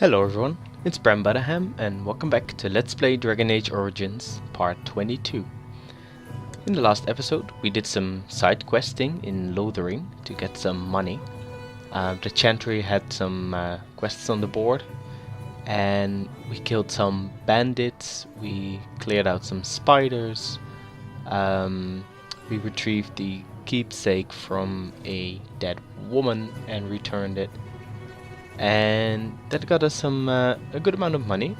Hello everyone, it's BramButterham and welcome back to Let's Play Dragon Age Origins Part 22. In the last episode we did some side questing in Lothering to get some money. The Chantry had some quests on the board and we killed some bandits, we cleared out some spiders, we retrieved the keepsake from a dead woman and returned it. And that got us some a good amount of money,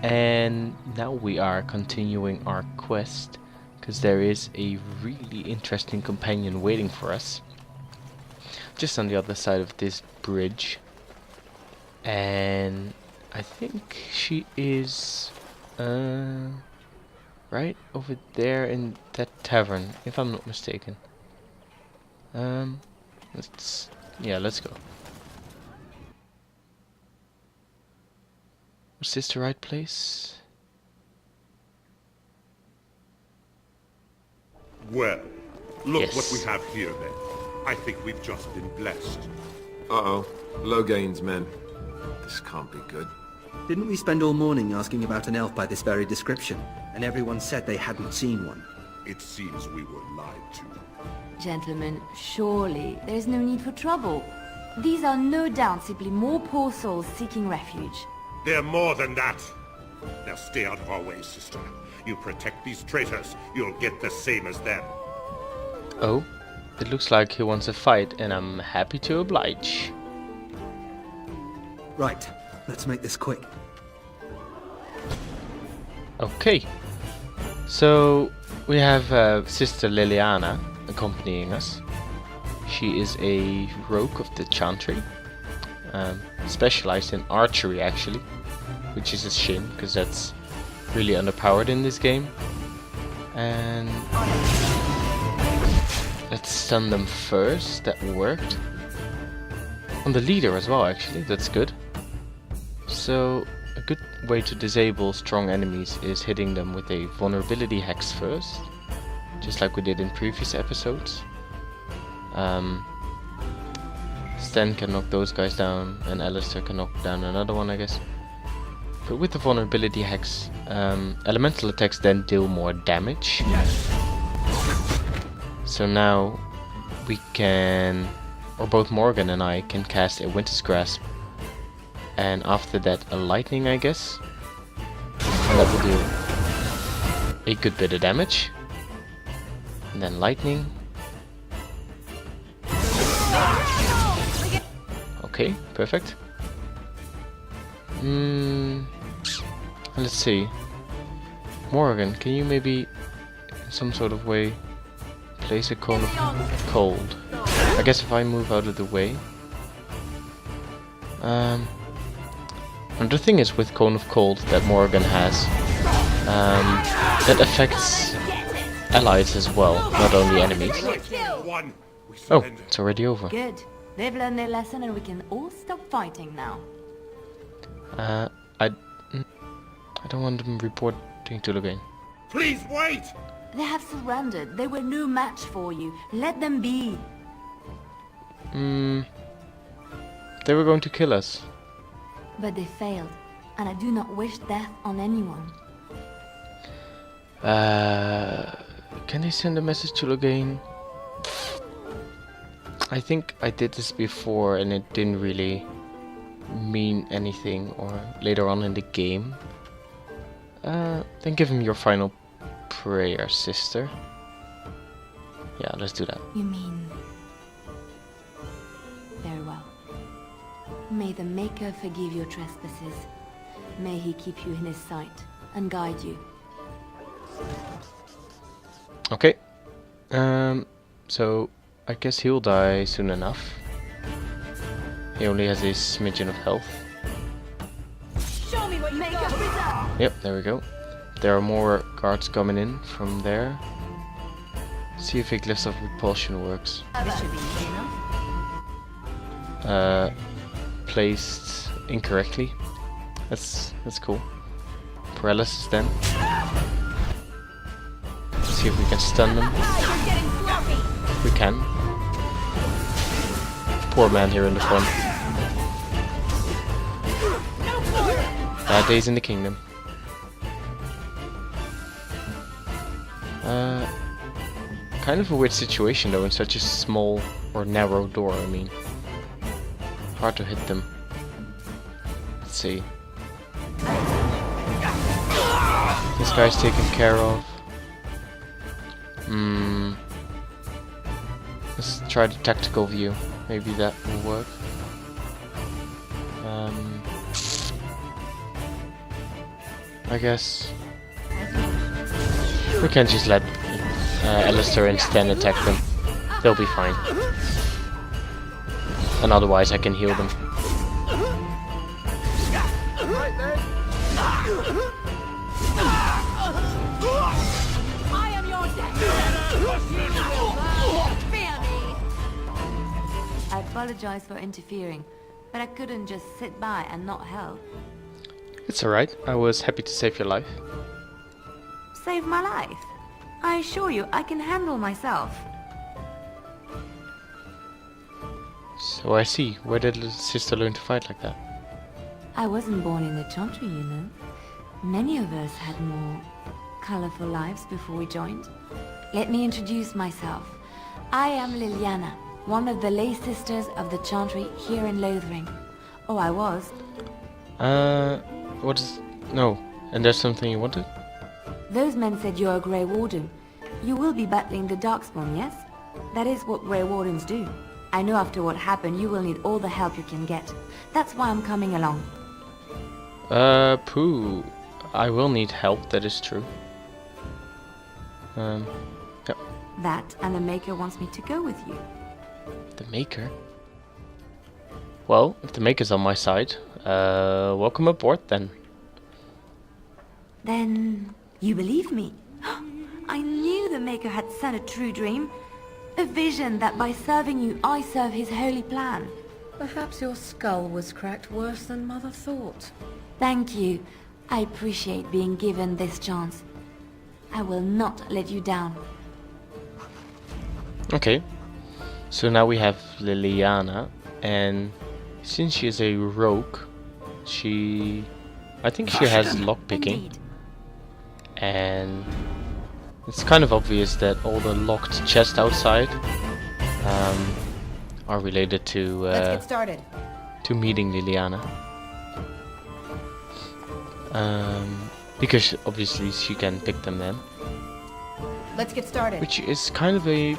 and now we are continuing our quest because there is a really interesting companion waiting for us just on the other side of this bridge, and I think she is right over there in that tavern, if I'm not mistaken. Let's go. Was this the right place? Well, look Yes. what we have here then. I think we've just been blessed. Uh-oh. Logain's men. This can't be good. Didn't we spend all morning asking about an elf by this very description, and everyone said they hadn't seen one? It seems we were lied to. Gentlemen, surely there is no need for trouble. These are no doubt simply more poor souls seeking refuge. They're more than that. Now stay out of our way, sister. You protect these traitors, you'll get the same as them. Oh, it looks like he wants a fight and I'm happy to oblige. Right, let's make this quick. Okay, so we have Sister Liliana accompanying us. She is a rogue of the Chantry, specialized in archery actually, which is a shame because that's really underpowered in this game. And let's stun them first. That worked. On the leader as well actually, that's good. So a good way to disable strong enemies is hitting them with a vulnerability hex first, just like we did in previous episodes. Sten can knock those guys down and Alistair can knock down another one, I guess. But with the vulnerability hex, elemental attacks then deal more damage. So now we can, or both Morgan and I can cast a Winter's Grasp, and after that a lightning, I guess. And that will do a good bit of damage. And then lightning. Okay, perfect. Let's see. Morgan, can you maybe, in some sort of way, place a cone of cold? I guess if I move out of the way. And the thing is with cone of cold that Morgan has, that affects allies as well, not only enemies. One, we Oh, surrender. it's already over. Good. They've learned their lesson and we can all stop fighting now. I don't want them reporting to Logain. Please wait! They have surrendered. They were no match for you. Let them be. They were going to kill us. But they failed, and I do not wish death on anyone. Can they send a message to Logain? I think I did this before and it didn't really mean anything, or later on in the game. Then give him your final prayer, sister. Yeah, let's do that. You mean... Very well. May the Maker forgive your trespasses. May he keep you in his sight and guide you. Okay. So I guess he'll die soon enough. He only has a smidgen of health. Show me what you got. Yep, there we go. There are more guards coming in from there. See if Glyphs of Repulsion works. This should be easy enough. Placed incorrectly. That's cool. Paralysis then. See if we can stun them. We can. Poor man here in the front. Bad days in the kingdom. Kind of a weird situation though, in such a small or narrow door, I mean. Hard to hit them. Let's see. This guy's taken care of. Let's try the tactical view. Maybe that will work. I guess we can just let Alistair and Stan attack them. They'll be fine. And otherwise I can heal them. I am your death. Fear me. I apologize for interfering, but I couldn't just sit by and not help. It's alright. I was happy to save your life. Save my life. I assure you, I can handle myself. So I see. Where did the sister learn to fight like that? I wasn't born in the Chantry, you know. Many of us had more colorful lives before we joined. Let me introduce myself. I am Liliana, one of the lay sisters of the Chantry here in Lothering. Oh, I was. What is... No. And there's something you wanted? Those men said you're a Grey Warden. You will be battling the Darkspawn, yes? That is what Grey Wardens do. I know after what happened you will need all the help you can get. That's why I'm coming along. Pooh. I will need help, that is true. Yep. That and the Maker wants me to go with you. The Maker? Well, if the Maker's on my side, welcome aboard then. Then you believe me? I knew the Maker had sent a true dream. A vision that by serving you, I serve his holy plan. Perhaps your skull was cracked worse than Mother thought. Thank you. I appreciate being given this chance. I will not let you down. Okay. So now we have Liliana, and since she is a rogue, I think she has lockpicking. Indeed. And it's kind of obvious that all the locked chests outside are related to Let's get started. to meeting Liliana. Because obviously she can pick them then, Let's get started. which is kind of a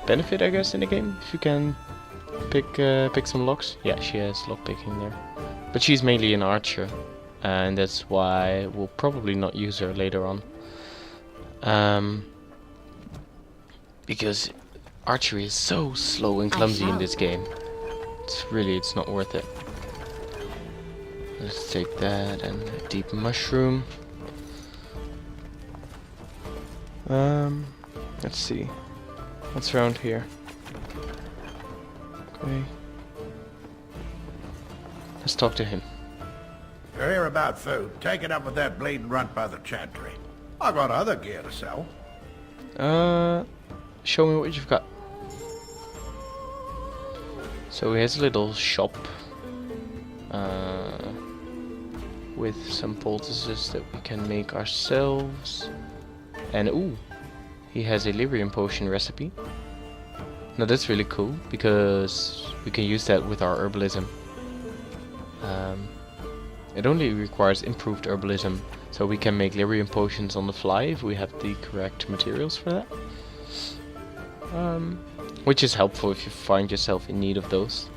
benefit, I guess, in the game if you can pick some locks. Yeah, she has lockpicking there, but she's mainly an archer, and that's why we'll probably not use her later on. Because archery is so slow and clumsy in this game. It's not worth it. Let's take that and a deep mushroom. Let's see. What's around here? Okay. Let's talk to him. You're here about food. Take it up with that bleeding runt by the Chantry. I got other gear to sell. Show me what you've got. So he has a little shop with some poultices that we can make ourselves. And ooh, he has a lyrium potion recipe. Now that's really cool because we can use that with our herbalism. It only requires improved herbalism, so we can make lyrium potions on the fly if we have the correct materials for that. Which is helpful if you find yourself in need of those.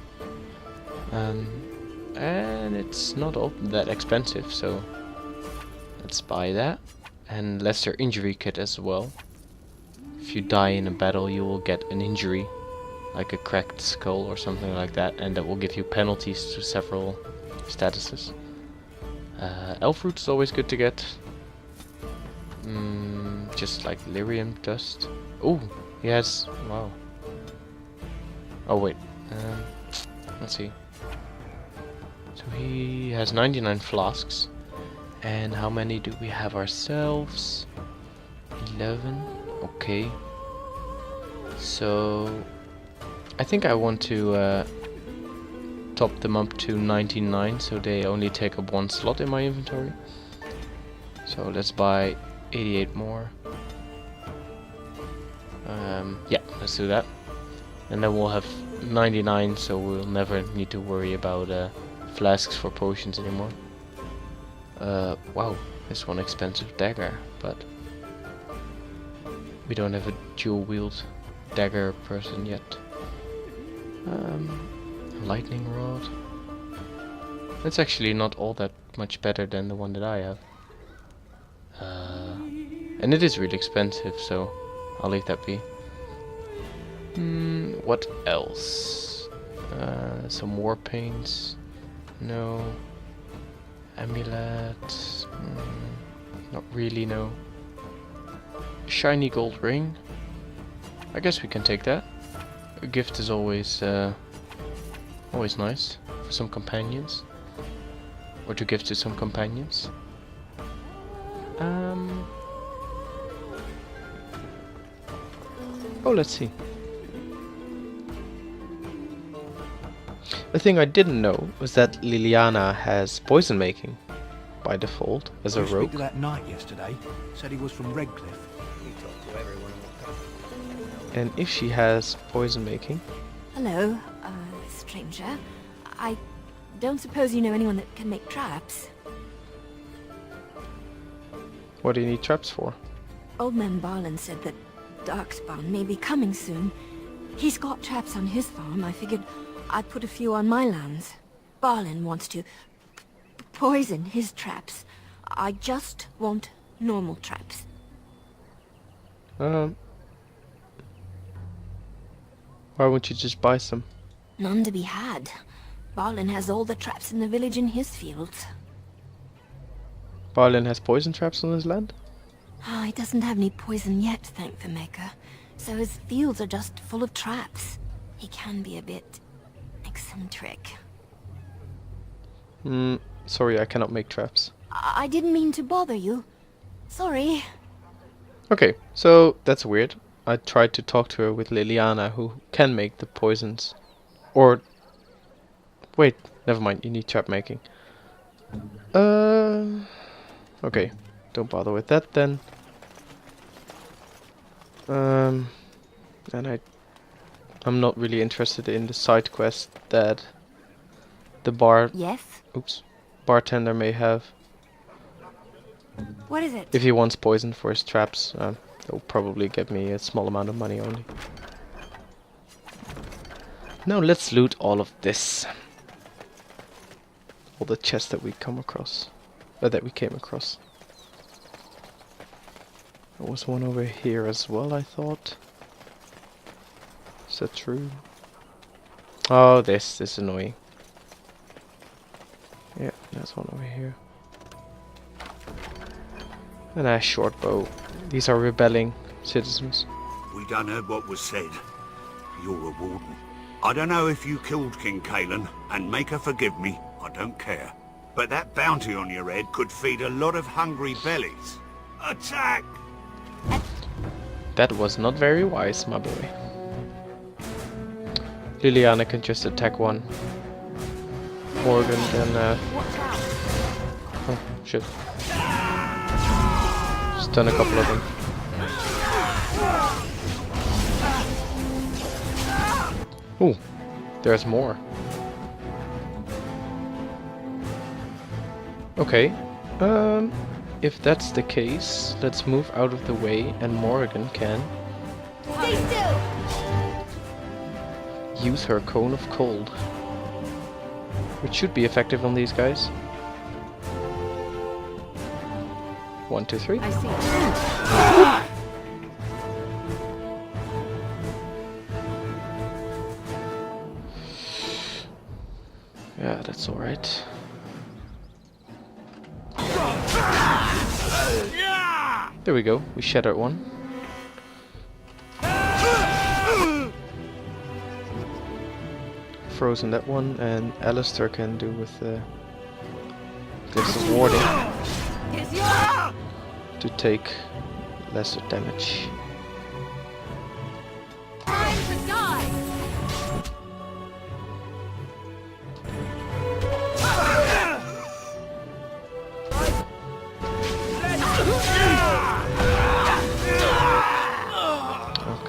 And it's not all that expensive, so let's buy that. And lesser injury kit as well. If you die in a battle, you will get an injury, like a cracked skull or something like that, and that will give you penalties to several statuses. Elf root is always good to get. Just like lyrium dust. Oh, he has... wow. Oh wait, let's see. So he has 99 flasks. And how many do we have ourselves? 11. Okay. So I think I want to topped them up to 99, so they only take up 1 slot in my inventory. So let's buy 88 more. Yeah, let's do that. And then we'll have 99, so we'll never need to worry about flasks for potions anymore. Wow, this one expensive dagger, but we don't have a dual-wield dagger person yet. Lightning rod. That's actually not all that much better than the one that I have. And it is really expensive, so I'll leave that be. What else? Some war paints. No. Amulet. Not really, no. Shiny gold ring. I guess we can take that. A gift is always always nice for some companions, or to give to some companions. Oh, let's see. The thing I didn't know was that Liliana has poison making by default as a I spoke rogue. to that knight yesterday. Said he was from Redcliffe. And if she has poison making, Hello, stranger. I don't suppose you know anyone that can make traps? what do you need traps for? Old man Barlin said that Darkspawn may be coming soon. He's got traps on his farm. I figured I'd put a few on my lands. Barlin wants to poison his traps. I just want normal traps. Why won't you just buy some? None to be had. Barlin has all the traps in the village in his fields. Barlin has poison traps on his land? He doesn't have any poison yet, thank the Maker. So his fields are just full of traps. He can be a bit eccentric. Sorry, I cannot make traps. I didn't mean to bother you. Sorry. Okay, so that's weird. I tried to talk to her with Liliana, who can make the poisons. Or... wait, never mind, you need trap making. Okay, don't bother with that then. And I'm not really interested in the side quest that the Yes? bartender may have. What is it? If he wants poison for his traps, they'll probably get me a small amount of money only. Now let's loot all of this. All the chests that we come across. That we came across. There was one over here as well, I thought. Is that true? Oh, this is annoying. Yeah, there's one over here. And a short bow. These are rebelling citizens. We done heard what was said. You're a warden. I don't know if you killed King Kalen, and make her forgive me, I don't care. But that bounty on your head could feed a lot of hungry bellies. Attack! That was not very wise, my boy. Liliana can just attack one. Morgan then oh, shit. Stun a couple of them. Ooh, there's more. Okay, if that's the case, let's move out of the way and Morgan can Stay still! use her Cone of Cold, which should be effective on these guys. 1, 2, 3. I see. Yeah, that's alright. There we go, we shattered one. Frozen that one, and Alistair can do with this warding to take lesser damage.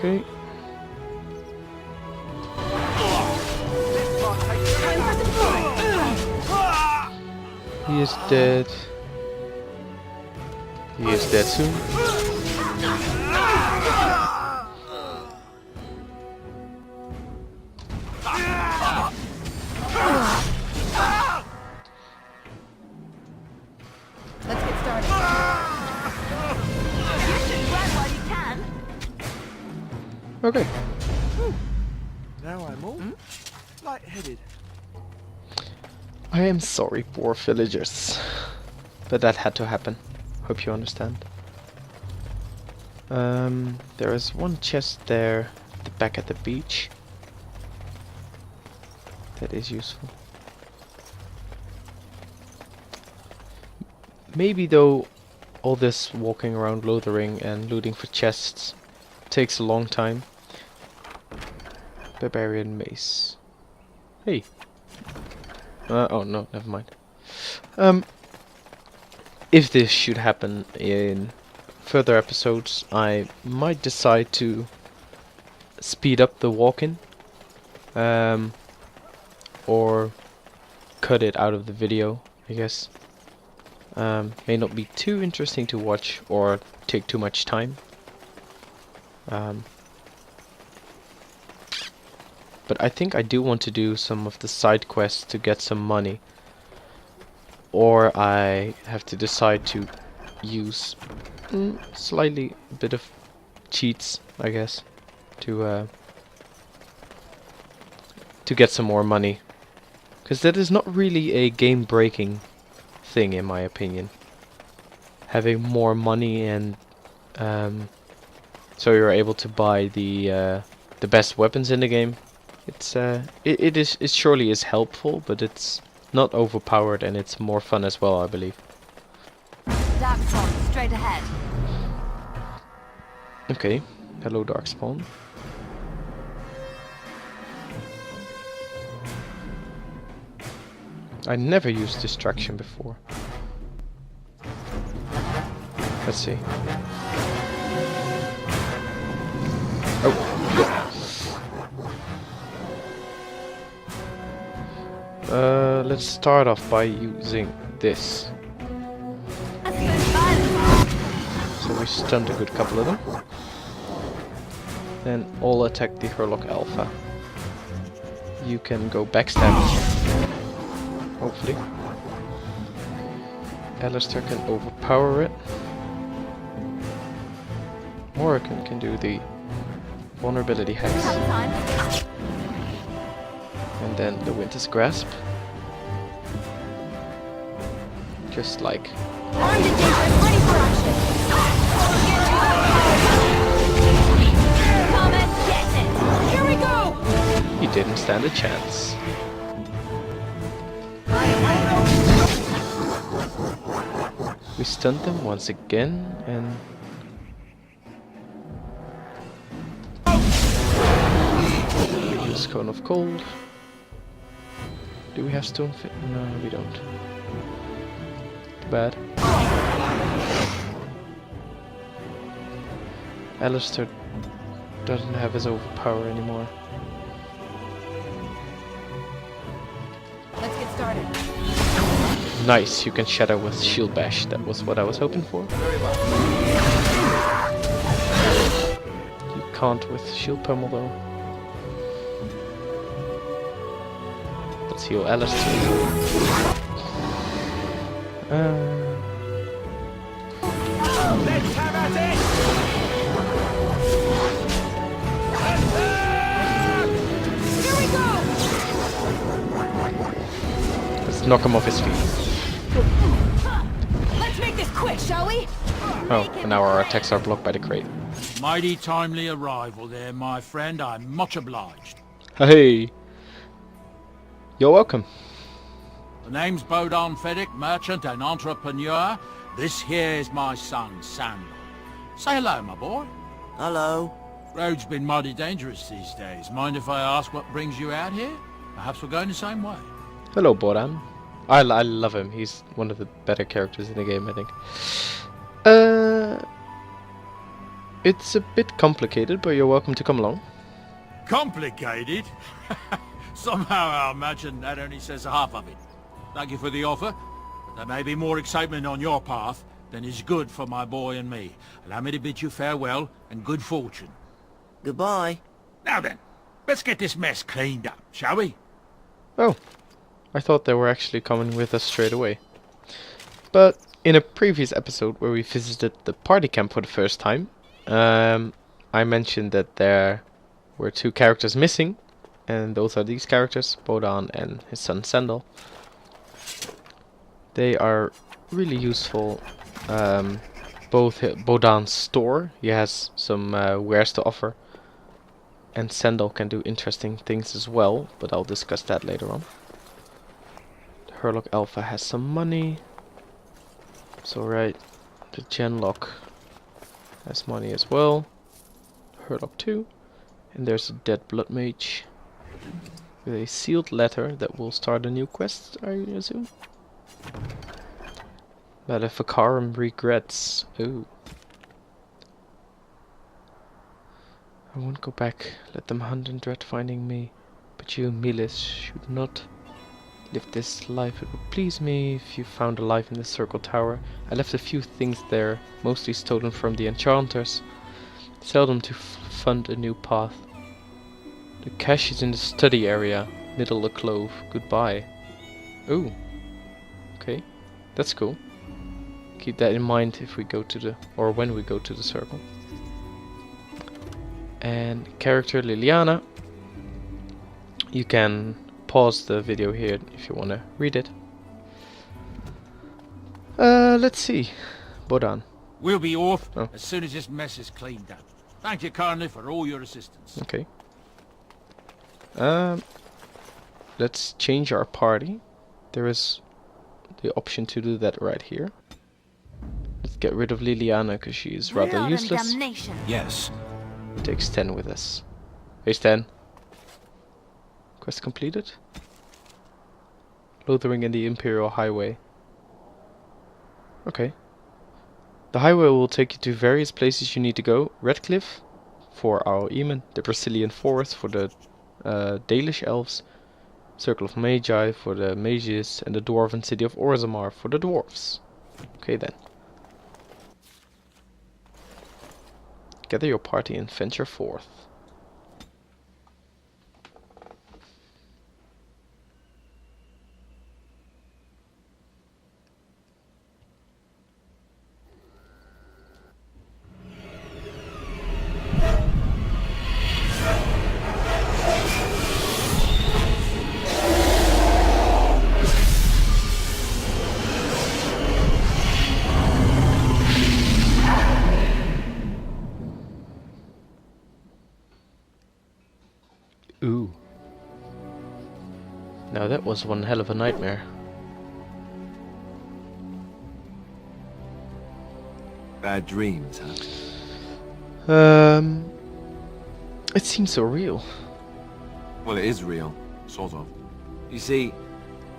Okay. He is dead. He is dead soon. Let's get started. You should run while you can. Okay. Now I'm all light-headed. I am sorry, poor villagers. But that had to happen. Hope you understand. There is one chest there at the back at the beach. That is useful. Maybe though all this walking around Lothering and looting for chests takes a long time. Barbarian mace. Hey. Oh no, never mind. If this should happen in further episodes, I might decide to speed up the walk-in, or cut it out of the video, I guess. May not be too interesting to watch or take too much time. But I think I do want to do some of the side quests to get some money. Or I have to decide to use slightly a bit of cheats, I guess, to get some more money. Because that is not really a game-breaking thing, in my opinion. Having more money and so you're able to buy the best weapons in the game. It surely is helpful, but it's not overpowered and it's more fun as well, I believe. Darkspawn, straight ahead. Okay, hello Darkspawn. I never used distraction before. Let's see. Oh. Let's start off by using this. So we stunned a good couple of them. Then all attack the Hurlock Alpha. You can go backstab. Hopefully. Alistair can overpower it. Morrigan can do the vulnerability hex. And then the Winter's Grasp. Just like... Armed and dangerous, ready for action. Come and get it. Here we go. He didn't stand a chance. We stunned them once again and... we use Cone of Cold. Do we have Stone Fit? No, we don't. Too bad. Alistair doesn't have his overpower anymore. Let's get started. Nice, you can shatter with Shield Bash. That was what I was hoping for. You can't with Shield Pummel though. Let's heal Alistair. Let's have at it! Here we go. Let's knock him off his feet. Let's make this quick, shall we? Oh, and now our attacks are blocked by the crate. Mighty timely arrival there, my friend. I'm much obliged. Hey! You're welcome. The name's Bodon Feddick, merchant and entrepreneur. This here is my son, Samuel. Say hello, my boy. Hello. Road's been mighty dangerous these days. Mind if I ask what brings you out here? Perhaps we're going the same way. Hello, Boran. I love him. He's one of the better characters in the game, I think. It's a bit complicated, but you're welcome to come along. Complicated? Somehow I imagine that only says half of it. Thank you for the offer. But there may be more excitement on your path than is good for my boy and me. Allow me to bid you farewell and good fortune. Goodbye. Now then, let's get this mess cleaned up, shall we? Oh, I thought they were actually coming with us straight away. But in a previous episode where we visited the party camp for the first time, I mentioned that there were 2 characters missing, and those are these characters, Bodan and his son Sandal. They are really useful. Both Bodan's store, he has some wares to offer, and Sandal can do interesting things as well, but I'll discuss that later on. The Herlock Alpha has some money. It's alright. The Genlock has money as well. Herlock 2. And there's a dead blood mage with a sealed letter that will start a new quest, I assume. Maleficarum regrets. Ooh. I won't go back. Let them hunt and dread finding me. But you, Milis, should not live this life. It would please me if you found a life in the Circle Tower. I left a few things there, mostly stolen from the enchanters. Sell them to fund a new path. The cache is in the study area, middle the clove. Goodbye. Ooh. Okay, that's cool. Keep that in mind if we go to the, or when we go to the circle. And character Liliana. You can pause the video here if you want to read it. Let's see. Bodan. We'll be off Oh. as soon as this mess is cleaned up. Thank you kindly for all your assistance. Okay. Let's change our party. There is the option to do that right here. Let's get rid of Liliana because she is rather useless. Yes. Takes 10 with us. Here's 10. Quest completed. Lothering in the Imperial Highway. Okay. The highway will take you to various places you need to go. Redcliffe for our Eamon, the Brazilian Forest for the Dalish elves, Circle of Magi for the mages, and the Dwarven City of Orzammar for the dwarves. Okay then. Gather your party and venture forth. Ooh. Now that was one hell of a nightmare. Bad dreams, huh? It seems so real. Well, it is real. Sort of. You see,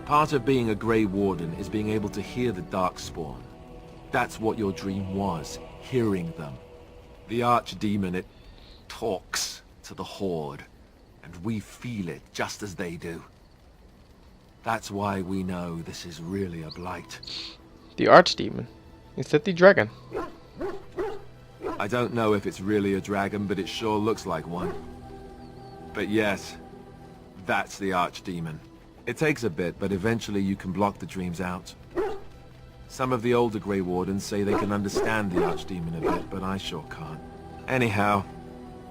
part of being a Grey Warden is being able to hear the Darkspawn. That's what your dream was, hearing them. The Archdemon, it talks to the Horde, and we feel it just as they do. That's why we know this is really a blight. The Archdemon? Is that the dragon? I don't know if it's really a dragon, but it sure looks like one. But yes, that's the Archdemon. It takes a bit, but eventually you can block the dreams out. Some of the older Grey Wardens say they can understand the Archdemon a bit, but I sure can't. Anyhow,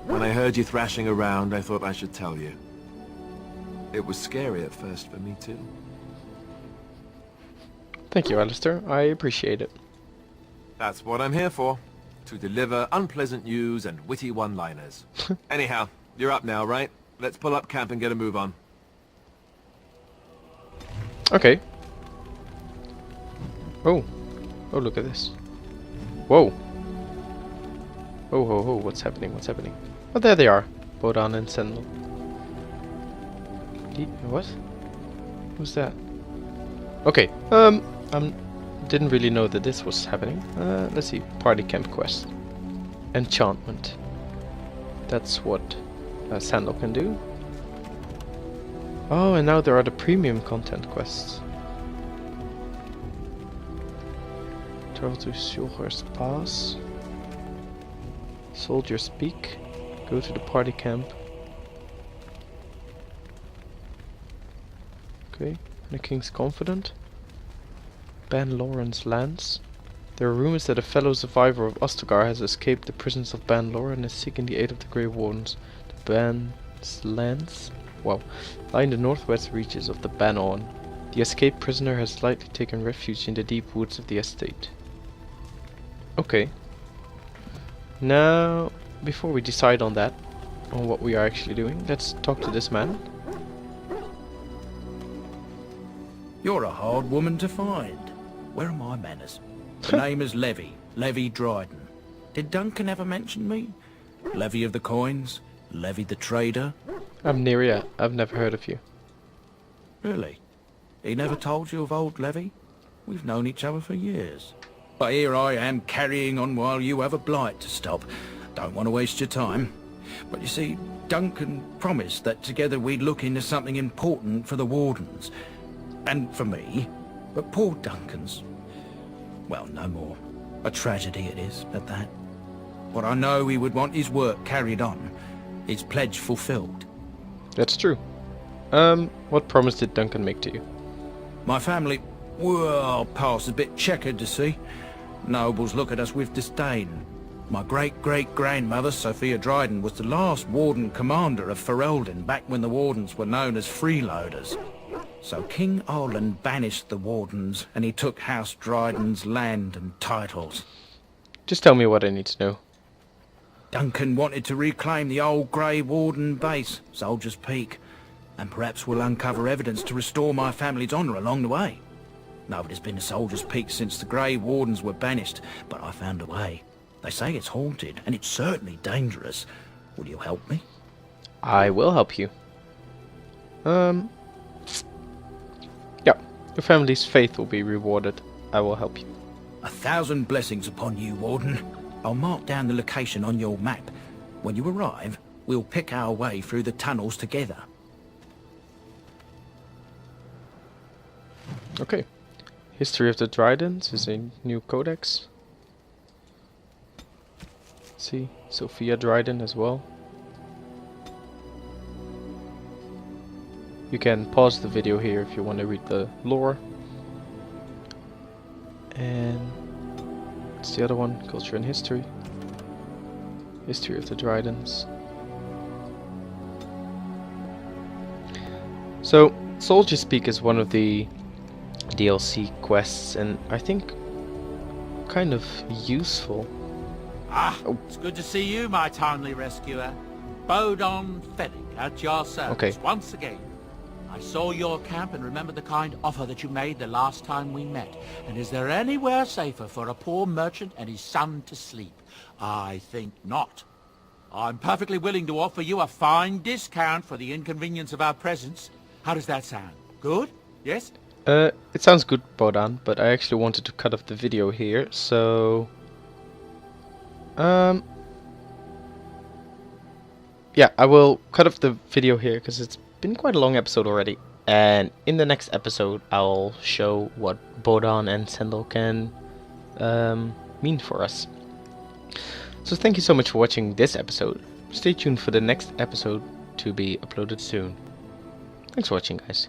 when I heard you thrashing around, I thought I should tell you. It was scary at first for me too. Thank you, Alistair. I appreciate it. That's what I'm here for. To deliver unpleasant news and witty one-liners. Anyhow, you're up now, right? Let's pull up camp and get a move on. Okay. Oh. Oh, look at this. Whoa. Oh, ho, ho. What's happening? What's happening? Oh, there they are. Bodan and Sendel. What? Who's that? Okay. Didn't really know that this was happening. Let's see. Party camp quest. enchantment. That's what Sandal can do. Oh, and now there are the premium content quests. Travel to Shulger's Pass. Soldiers Peak. Go to the party camp. Okay, the King's Confidant. Ban Loren's lands. There are rumors that a fellow survivor of Ostagar has escaped the prisons of Ban Lore and is seeking the aid of the Grey Wardens. The Ban's lands, lie in the northwest reaches of the Ban-On. The escaped prisoner has likely taken refuge in the deep woods of the estate. Okay. Now, before we decide on what we are actually doing, let's talk to this man. You're a hard woman to find. Where are my manners? The name is Levy Dryden. Did Duncan ever mention me? Levy of the Coins? Levy the Trader? I'm Neria. I've never heard of you. Really? He never told you of old Levy? We've known each other for years. But here I am carrying on while you have a blight to stop. Don't want to waste your time. But you see, Duncan promised that together we'd look into something important for the Wardens. And for me. But poor Duncan's... well, no more. A tragedy it is, at that. But I know he would want his work carried on. His pledge fulfilled. That's true. What promise did Duncan make to you? My family... well, past a bit checkered, to see. Nobles look at us with disdain. My great-great-grandmother, Sophia Dryden, was the last Warden Commander of Ferelden back when the Wardens were known as freeloaders. So King Arlen banished the Wardens, and he took House Dryden's land and titles. Just tell me what I need to know. Duncan wanted to reclaim the old Grey Warden base, Soldier's Peak, and perhaps we'll uncover evidence to restore my family's honour along the way. Nobody's been to Soldier's Peak since the Grey Wardens were banished, but I found a way. They say it's haunted, and it's certainly dangerous. Will you help me? I will help you. Yeah, your family's faith will be rewarded. I will help you. 1,000 blessings upon you, Warden. I'll mark down the location on your map. When you arrive, we'll pick our way through the tunnels together. Okay. History of the Drydens is a new codex. See, Sophia Dryden as well. You can pause the video here if you want to read the lore. And what's the other one? Culture and History. History of the Drydens. So, Soldiers Peak is one of the DLC quests, and I think kind of useful. It's good to see you, my timely rescuer. Bodon Fennick at your service once again. I saw your camp and remember the kind offer that you made the last time we met. And is there anywhere safer for a poor merchant and his son to sleep? I think not. I'm perfectly willing to offer you a fine discount for the inconvenience of our presence. How does that sound? Good? Yes? It sounds good, Bodan, but I actually wanted to cut off the video here, so... yeah, I will cut off the video here, because it's been quite a long episode already. And in the next episode, I'll show what Bodan and Sandal can mean for us. So thank you so much for watching this episode. Stay tuned for the next episode to be uploaded soon. Thanks for watching, guys.